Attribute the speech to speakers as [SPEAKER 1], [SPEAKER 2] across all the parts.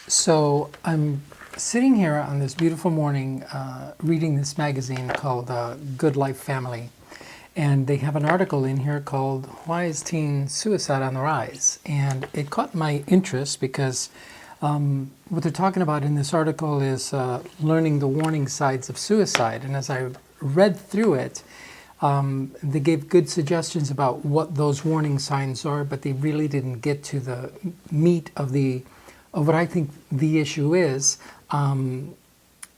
[SPEAKER 1] So I'm sitting here on this beautiful morning reading this magazine called Good Life Family. And they have an article in here called Why is Teen Suicide on the Rise? And it caught my interest because what they're talking about in this article is learning the warning signs of suicide. And as I read through it, they gave good suggestions about what those warning signs are, but they really didn't get to the meat of what I think the issue is, and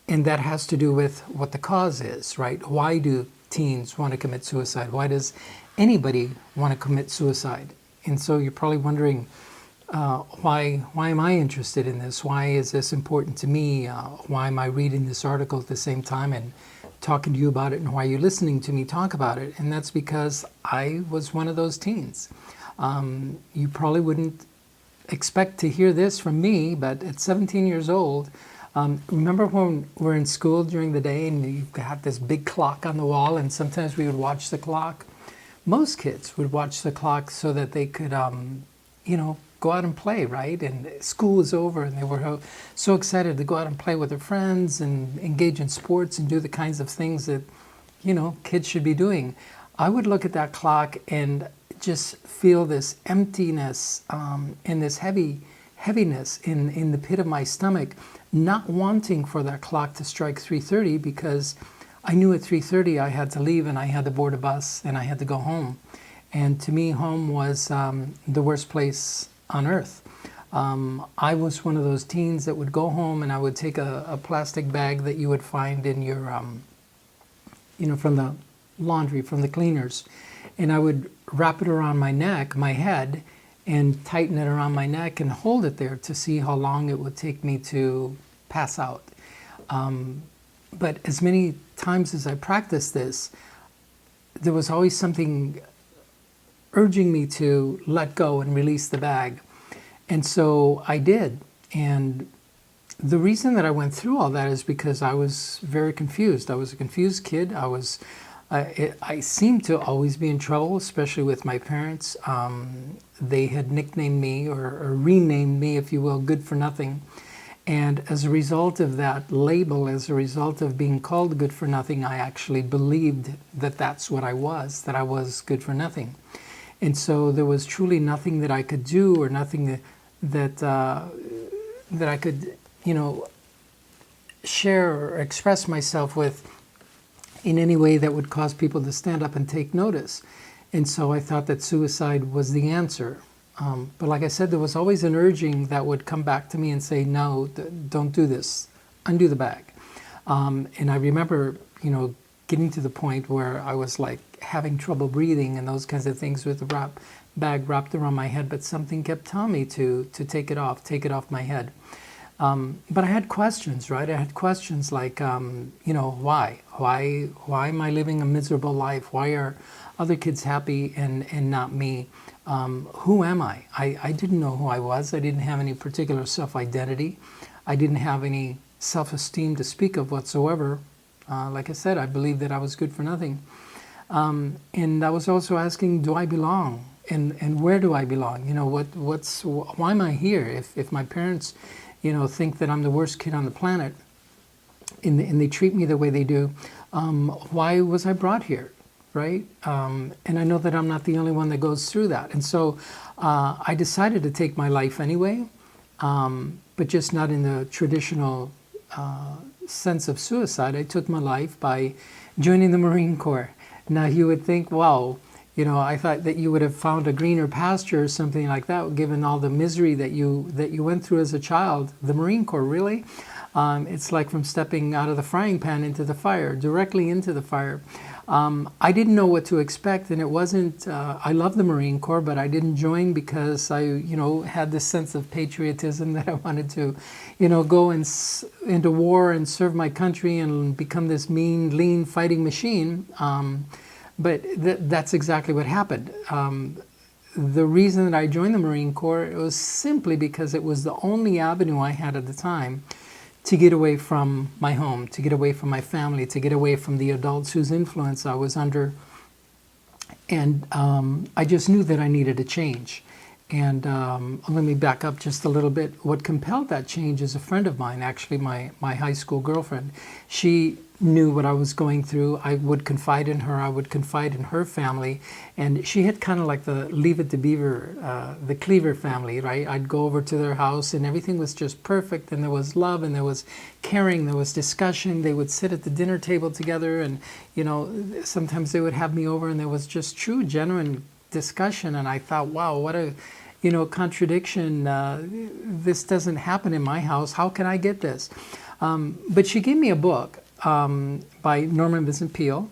[SPEAKER 1] that has to do with what the cause is, right? Why do teens want to commit suicide? Why does anybody want to commit suicide? And so you're probably wondering, why am I interested in this? Why is this important to me? Why am I reading this article at the same time and talking to you about it, and why you're listening to me talk about it? And that's because I was one of those teens. You probably wouldn't expect to hear this from me, but at 17 years old, remember when we're in school during the day and you've got this big clock on the wall, and sometimes we would watch the clock? Most kids would watch the clock so that they could, go out and play, right? And school was over and they were so excited to go out and play with their friends and engage in sports and do the kinds of things that, kids should be doing. I would look at that clock and just feel this emptiness and this heaviness in the pit of my stomach, not wanting for that clock to strike 3:30, because I knew at 3:30 I had to leave and I had to board a bus and I had to go home. And to me, home was the worst place on earth. I was one of those teens that would go home and I would take a plastic bag that you would find in your, from the laundry, from the cleaners, and I would wrap it around my neck, my head, and tighten it around my neck and hold it there to see how long it would take me to pass out. But as many times as I practiced this, there was always something urging me to let go and release the bag. And so I did. And the reason that I went through all that is because I was very confused. I was a confused kid. I seemed to always be in trouble, especially with my parents. They had nicknamed me or renamed me, if you will, Good for Nothing. And as a result of that label, as a result of being called Good for Nothing, I actually believed that that's what I was, that I was good for nothing. And so there was truly nothing that I could do or nothing that I could, share or express myself with in any way that would cause people to stand up and take notice. And so I thought that suicide was the answer. But like I said, there was always an urging that would come back to me and say, no, don't do this. Undo the bag. And I remember, getting to the point where I was like having trouble breathing and those kinds of things with the bag wrapped around my head, but something kept telling me to take it off my head. But I had questions, right? I had questions like, why? Why am I living a miserable life? Why are other kids happy and not me? Who am I? I didn't know who I was. I didn't have any particular self-identity. I didn't have any self-esteem to speak of whatsoever. Like I said, I believed that I was good for nothing. And I was also asking, do I belong? And where do I belong? Why am I here? If my parents, think that I'm the worst kid on the planet and they treat me the way they do, why was I brought here, right? And I know that I'm not the only one that goes through that. And so I decided to take my life anyway, but just not in the traditional sense of suicide. I took my life by joining the Marine Corps. Now you would think, wow, I thought that you would have found a greener pasture or something like that, given all the misery that you went through as a child. The Marine Corps, really? It's like from stepping out of the frying pan into the fire, directly into the fire. I didn't know what to expect, and it wasn't, I love the Marine Corps, but I didn't join because I, had this sense of patriotism that I wanted to, go into war and serve my country and become this mean, lean fighting machine. But that's exactly what happened. The reason that I joined the Marine Corps, it was simply because it was the only avenue I had at the time to get away from my home, to get away from my family, to get away from the adults whose influence I was under. And I just knew that I needed a change. And let me back up just a little bit. What compelled that change is a friend of mine, actually my high school girlfriend. She knew what I was going through. I would confide in her. I would confide in her family. And she had kind of like the Leave It to Beaver, the Cleaver family, right? I'd go over to their house and everything was just perfect. And there was love and there was caring. There was discussion. They would sit at the dinner table together. And, you know, sometimes they would have me over and there was just true, genuine discussion. And I thought, wow, what a, you know, contradiction. This doesn't happen in my house. How can I get this? But she gave me a book by Norman Vincent Peale.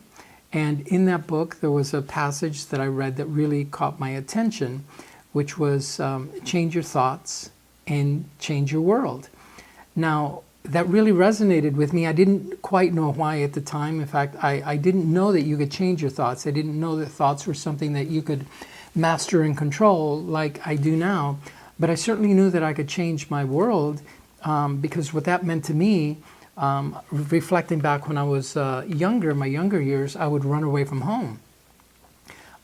[SPEAKER 1] And in that book, there was a passage that I read that really caught my attention, which was change your thoughts and change your world. Now, that really resonated with me. I didn't quite know why at the time. In fact, I didn't know that you could change your thoughts. I didn't know that thoughts were something that you could master and control like I do now. But I certainly knew that I could change my world because what that meant to me, reflecting back when I was younger, my younger years, I would run away from home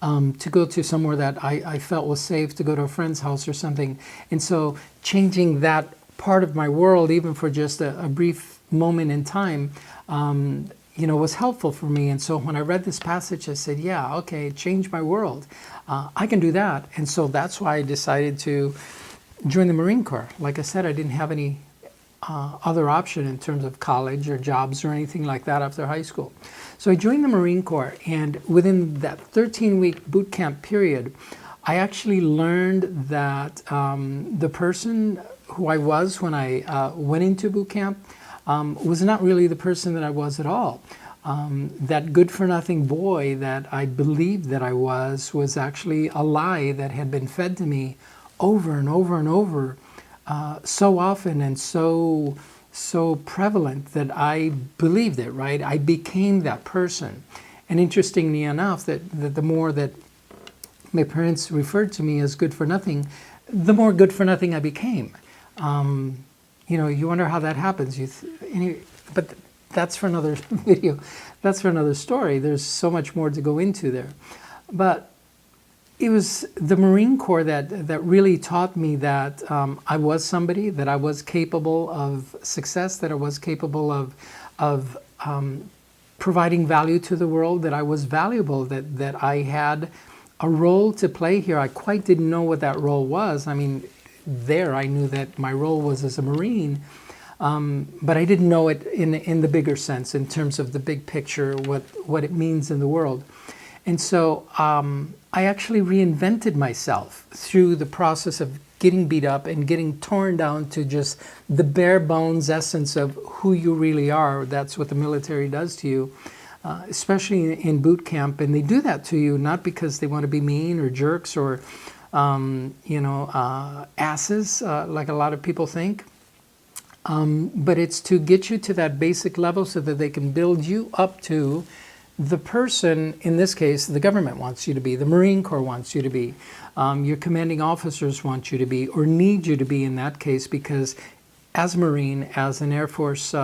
[SPEAKER 1] to go to somewhere that I felt was safe, to go to a friend's house or something. And so changing that part of my world, even for just a brief moment in time, you know, was helpful for me. And so when I read this passage, I said, yeah, okay, change my world. I can do that. And so that's why I decided to join the Marine Corps. Like I said, I didn't have any other option in terms of college or jobs or anything like that after high school. So I joined the Marine Corps, and within that 13-week boot camp period, I actually learned that the person who I was when I went into boot camp was not really the person that I was at all. That good-for-nothing boy that I believed that I was actually a lie that had been fed to me over and over and over, so often and so prevalent that I believed it, right? I became that person. And interestingly enough, that the more that my parents referred to me as good for nothing, the more good for nothing I became. You know, you wonder how that happens. But that's for another video. That's for another story. There's so much more to go into there. But it was the Marine Corps that really taught me that I was somebody, that I was capable of success, that I was capable of providing value to the world, that I was valuable, that I had a role to play here. I quite didn't know what that role was. I mean, there I knew that my role was as a Marine, but I didn't know it in the bigger sense, in terms of the big picture, what it means in the world. And so I actually reinvented myself through the process of getting beat up and getting torn down to just the bare bones essence of who you really are. That's what the military does to you, especially in boot camp. And they do that to you not because they want to be mean or jerks or asses, like a lot of people think. But it's to get you to that basic level so that they can build you up to the person, in this case, the government wants you to be, the Marine Corps wants you to be, your commanding officers want you to be, or need you to be in that case, because as a Marine, as an Air Force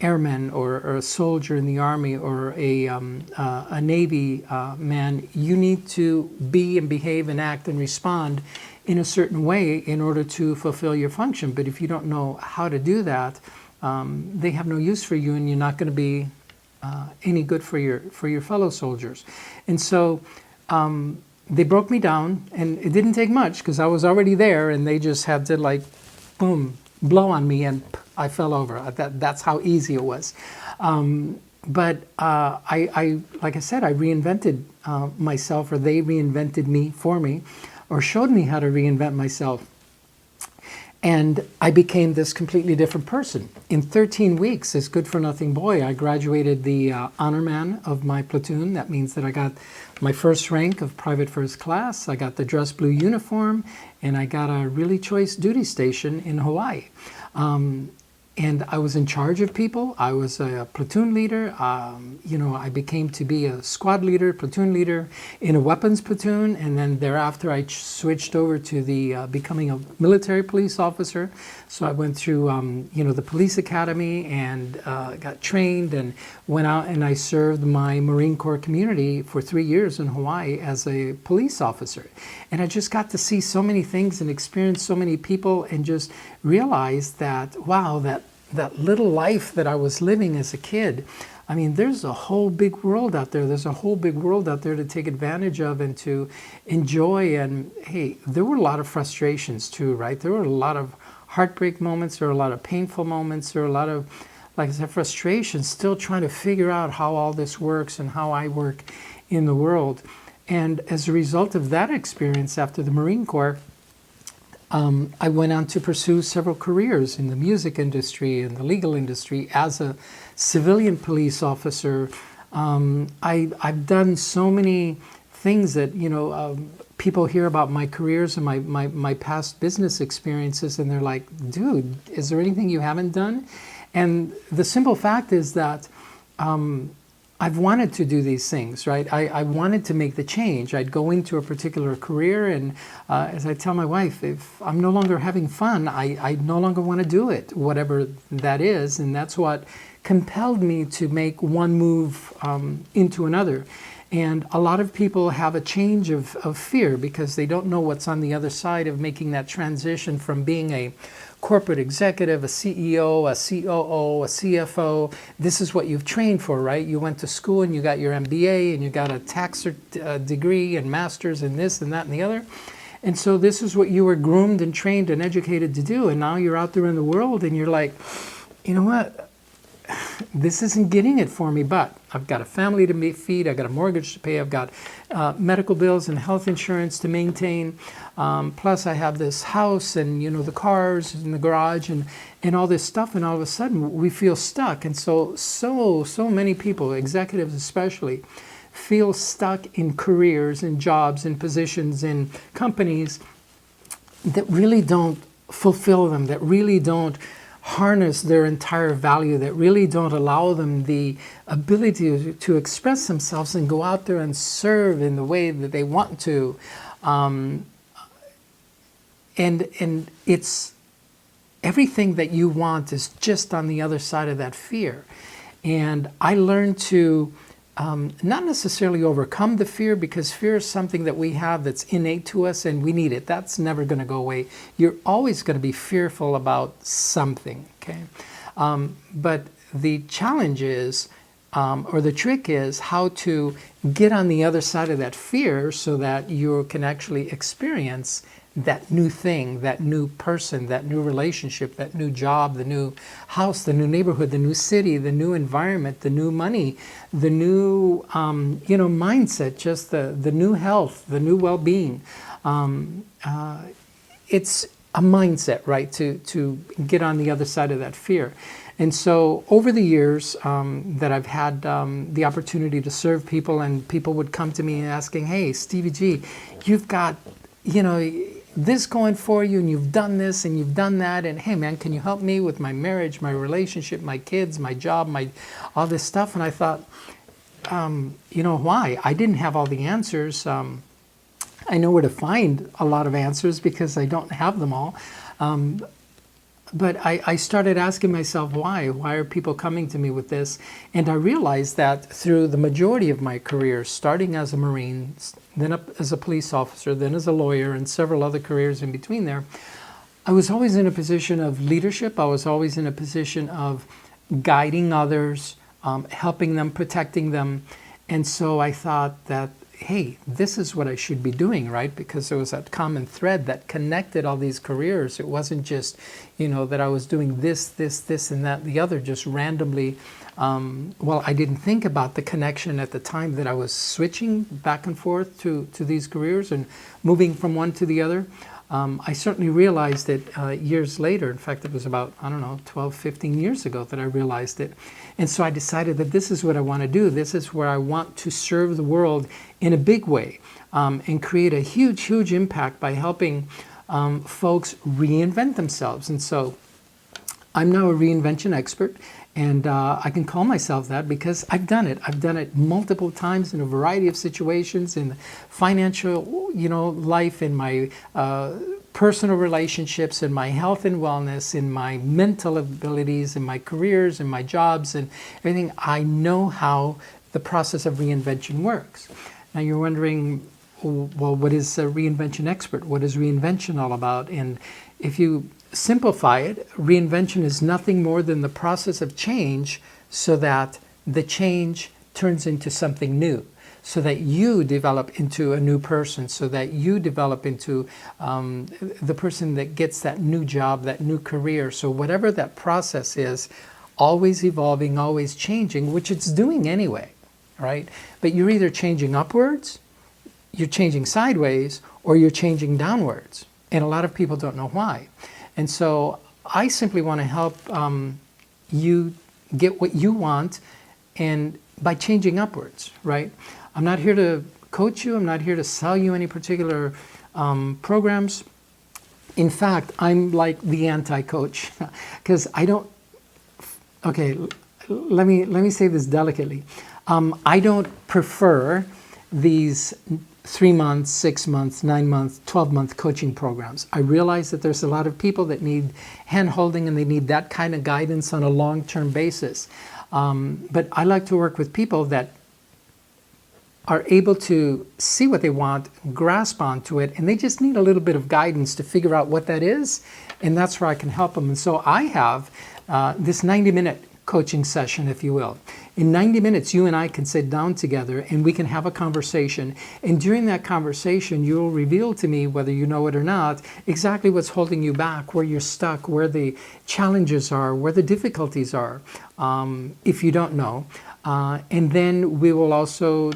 [SPEAKER 1] airman or a soldier in the Army or a Navy man, you need to be and behave and act and respond in a certain way in order to fulfill your function. But if you don't know how to do that, they have no use for you, and you're not going to be any good for your fellow soldiers. And so they broke me down, and it didn't take much because I was already there, and they just had to, like, boom, blow on me, and I fell over. That's how easy it was. But I like I said, I reinvented myself, or they reinvented me for me, or showed me how to reinvent myself. And I became this completely different person. In 13 weeks, this good-for-nothing boy, I graduated the honor man of my platoon. That means that I got my first rank of private first class. I got the dress blue uniform, and I got a really choice duty station in Hawaii. and I was in charge of people. I was a platoon leader. I became to be a squad leader, platoon leader in a weapons platoon, and then thereafter I switched over to the becoming a military police officer. So I went through, the police academy and got trained and went out and I served my Marine Corps community for 3 years in Hawaii as a police officer. And I just got to see so many things and experience so many people and just realized that, wow, that little life that I was living as a kid, I mean, there's a whole big world out there. There's a whole big world out there to take advantage of and to enjoy. And hey, there were a lot of frustrations too, right? There were a lot of heartbreak moments, there were a lot of painful moments, there were a lot of, like I said, frustrations, still trying to figure out how all this works and how I work in the world. And as a result of that experience after the Marine Corps, I went on to pursue several careers in the music industry and the legal industry as a civilian police officer. I've done so many things that, people hear about my careers and my past business experiences, and they're like, dude, is there anything you haven't done? And the simple fact is that I've wanted to do these things, right? I wanted to make the change. I'd go into a particular career, and as I tell my wife, if I'm no longer having fun, I no longer want to do it, whatever that is. And that's what compelled me to make one move into another. And a lot of people have a change of fear because they don't know what's on the other side of making that transition from being a corporate executive, a CEO, a COO, a CFO. This is what you've trained for, right? You went to school and you got your MBA and you got a tax degree and master's and this and that and the other. And so this is what you were groomed and trained and educated to do. And now you're out there in the world and you're like, you know what? This isn't getting it for me, but I've got a family to feed, I've got a mortgage to pay, I've got medical bills and health insurance to maintain, plus I have this house and, the cars in the garage and all this stuff, and all of a sudden we feel stuck. And so many people, executives especially, feel stuck in careers and jobs and positions in companies that really don't fulfill them, that really don't harness their entire value, that really don't allow them the ability to express themselves and go out there and serve in the way that they want to. And it's everything that you want is just on the other side of that fear. And I learned to not necessarily overcome the fear, because fear is something that we have that's innate to us and we need it. That's never going to go away. You're always going to be fearful about something, okay? But the challenge is, or the trick is, how to get on the other side of that fear so that you can actually experience that new thing, that new person, that new relationship, that new job, the new house, the new neighborhood, the new city, the new environment, the new money, the new mindset, just the new health, the new well-being. It's a mindset, right, to get on the other side of that fear. And so over the years that I've had the opportunity to serve people, and people would come to me asking, hey, Stevie G, you've got, this going for you, and you've done this and you've done that, and hey man, can you help me with my marriage, my relationship, my kids, my job, all this stuff? And I thought, why? I didn't have all the answers. I know where to find a lot of answers because I don't have them all. But I started asking myself, why? Why are people coming to me with this? And I realized that through the majority of my career, starting as a Marine, then as a police officer, then as a lawyer, and several other careers in between there, I was always in a position of leadership. I was always in a position of guiding others, helping them, protecting them. And so I thought that, hey, this is what I should be doing, right? Because there was that common thread that connected all these careers. It wasn't just, that I was doing this, and that, the other, just randomly. I didn't think about the connection at the time that I was switching back and forth to these careers and moving from one to the other. I certainly realized it years later. In fact, it was about, 12, 15 years ago that I realized it. And so I decided that this is what I want to do. This is where I want to serve the world in a big way and create a huge, huge impact by helping folks reinvent themselves. And so I'm now a reinvention expert, and I can call myself that because I've done it. I've done it multiple times in a variety of situations, in financial, life, in my personal relationships, in my health and wellness, in my mental abilities, in my careers, in my jobs, and everything. I know how the process of reinvention works. Now you're wondering, well, what is a reinvention expert? What is reinvention all about? And if you simplify it, reinvention is nothing more than the process of change so that the change turns into something new, so that you develop into a new person, so that you develop into the person that gets that new job, that new career. So whatever that process is, always evolving, always changing, which it's doing anyway, right? But you're either changing upwards, you're changing sideways, or you're changing downwards. And a lot of people don't know why. And so I simply want to help you get what you want, and by changing upwards, right? I'm not here to coach you. I'm not here to sell you any particular programs. In fact, I'm like the anti-coach because I don't. Okay, let me say this delicately. I don't prefer these 3 months, 6 months, 9 months, 12-month coaching programs. I realize that there's a lot of people that need hand-holding and they need that kind of guidance on a long-term basis. But I like to work with people that are able to see what they want, grasp onto it, and they just need a little bit of guidance to figure out what that is, and that's where I can help them. And so I have this 90-minute coaching session, if you will. In 90 minutes, you and I can sit down together and we can have a conversation. And during that conversation, you'll reveal to me, whether you know it or not, exactly what's holding you back, where you're stuck, where the challenges are, where the difficulties are, if you don't know. And then we will also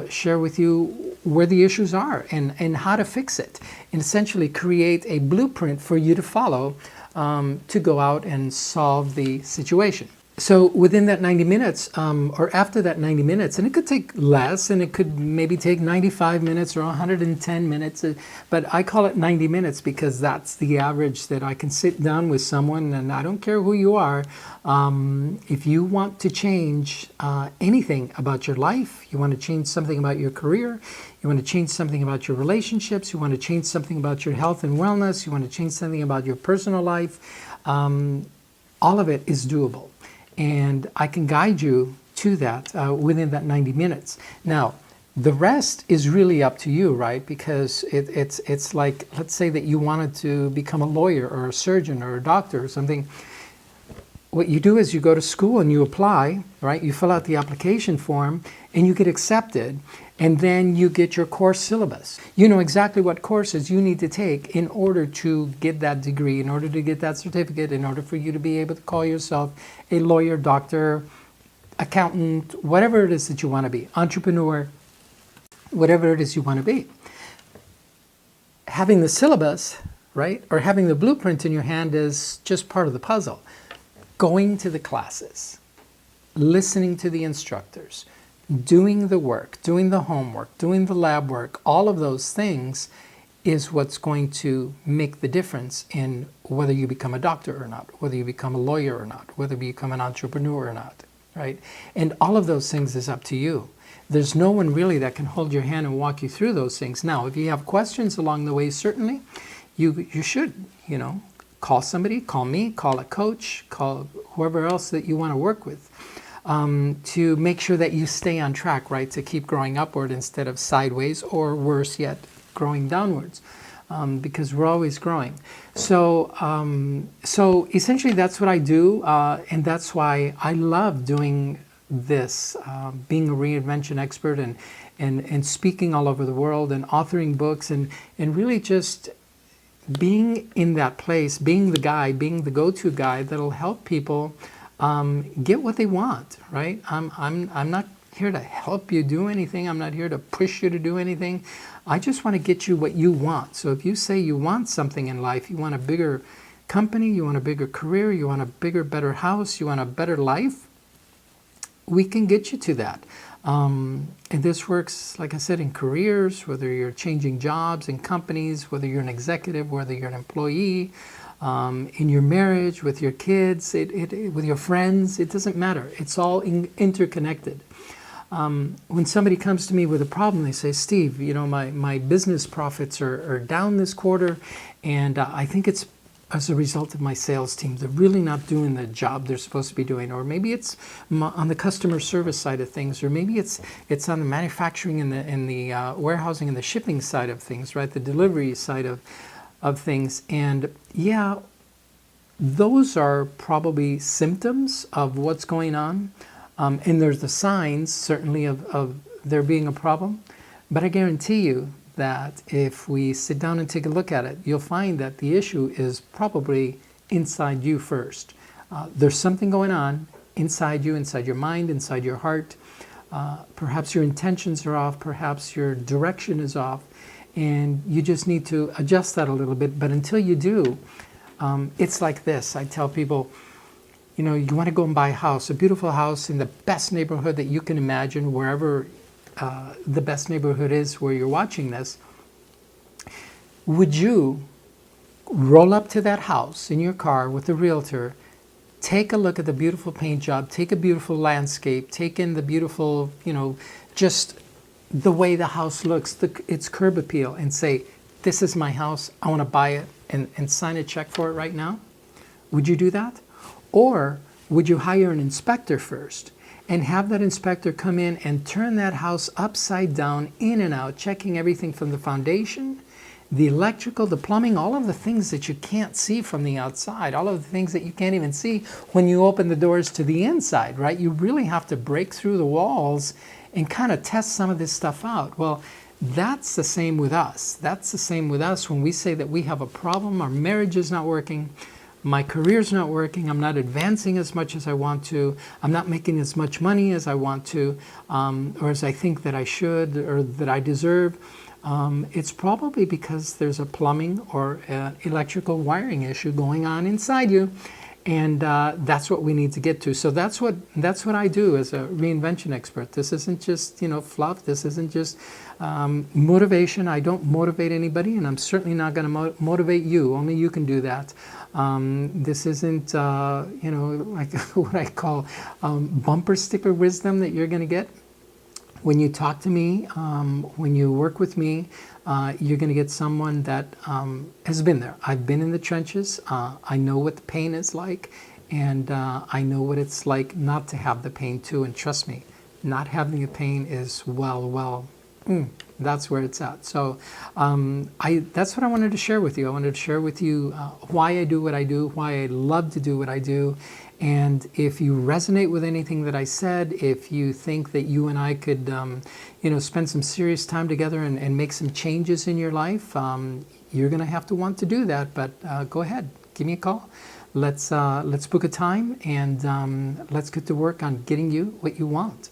[SPEAKER 1] share with you where the issues are and how to fix it, and essentially create a blueprint for you to follow to go out and solve the situation. So within that 90 minutes, or after that 90 minutes, and it could take less, and it could maybe take 95 minutes or 110 minutes, but I call it 90 minutes because that's the average that I can sit down with someone, and I don't care who you are. If you want to change anything about your life, you want to change something about your career, you want to change something about your relationships, you want to change something about your health and wellness, you want to change something about your personal life, all of it is doable. And I can guide you to that within that 90 minutes. Now, the rest is really up to you, right? Because it's like, let's say that you wanted to become a lawyer or a surgeon or a doctor or something. What you do is you go to school and you apply, right? You fill out the application form and you get accepted, and then you get your course syllabus. You know exactly what courses you need to take in order to get that degree, in order to get that certificate, in order for you to be able to call yourself a lawyer, doctor, accountant, whatever it is that you want to be, entrepreneur, whatever it is you want to be. Having the syllabus, right, or having the blueprint in your hand is just part of the puzzle. Going to the classes, listening to the instructors, doing the work, doing the homework, doing the lab work, all of those things is what's going to make the difference in whether you become a doctor or not, whether you become a lawyer or not, whether you become an entrepreneur or not, right? And all of those things is up to you. There's no one really that can hold your hand and walk you through those things. Now, if you have questions along the way, certainly you should, call somebody, call me, call a coach, call whoever else that you want to work with, to make sure that you stay on track, right? To keep growing upward instead of sideways, or worse yet, growing downwards, because we're always growing. So essentially that's what I do, and that's why I love doing this, being a reinvention expert and speaking all over the world and authoring books and really just being in that place, being the guy, being the go-to guy that'll help people get what they want, right? I'm not here to help you do anything. I'm not here to push you to do anything. I just want to get you what you want. So if you say you want something in life, you want a bigger company, you want a bigger career, you want a bigger, better house, you want a better life, we can get you to that. And this works, like I said, in careers, whether you're changing jobs in companies, whether you're an executive, whether you're an employee, in your marriage, with your kids, with your friends. It doesn't matter. It's all interconnected. When somebody comes to me with a problem, they say, Steve, you know, my business profits are down this quarter, and I think it's as a result of my sales team. They're really not doing the job they're supposed to be doing. Or maybe it's on the customer service side of things, or maybe it's on the manufacturing and the warehousing and the shipping side of things, right? The delivery side of things. And yeah, those are probably symptoms of what's going on. And there's the signs, certainly, of there being a problem. But I guarantee you that if we sit down and take a look at it, you'll find that the issue is probably inside you first. There's something going on inside you, inside your mind, inside your heart. Perhaps your intentions are off, perhaps your direction is off, and you just need to adjust that a little bit. But until you do, it's like this. I tell people, you know, you want to go and buy a house, a beautiful house in the best neighborhood that you can imagine, wherever the best neighborhood is where you're watching this. Would you roll up to that house in your car with the realtor, take a look at the beautiful paint job, take a beautiful landscape, take in the beautiful, you know, just the way the house looks, its curb appeal, and say, this is my house, I want to buy it, and sign a check for it right now? Would you do that? Or would you hire an inspector first and have that inspector come in and turn that house upside down, in and out, checking everything from the foundation, the electrical, the plumbing, all of the things that you can't see from the outside, all of the things that you can't even see when you open the doors to the inside, right? You really have to break through the walls and kind of test some of this stuff out. Well, that's the same with us. That's the same with us when we say that we have a problem, our marriage is not working, my career's not working, I'm not advancing as much as I want to, I'm not making as much money as I want to, or as I think that I should, or that I deserve. It's probably because there's a plumbing or electrical wiring issue going on inside you, and that's what we need to get to. So that's what I do as a reinvention expert. This isn't just, you know, fluff. This isn't just motivation. I don't motivate anybody, and I'm certainly not going to motivate you. Only you can do that. This isn't, you know, like what I call bumper sticker wisdom that you're going to get. When you talk to me, when you work with me, you're going to get someone that has been there. I've been in the trenches. I know what the pain is like, and I know what it's like not to have the pain too. And trust me, not having the pain is that's where it's at. So that's what I wanted to share with you. I wanted to share with you why I do what I do, why I love to do what I do. And if you resonate with anything that I said, if you think that you and I could, you know, spend some serious time together and make some changes in your life, you're going to have to want to do that. But go ahead, give me a call. Let's book a time, and let's get to work on getting you what you want.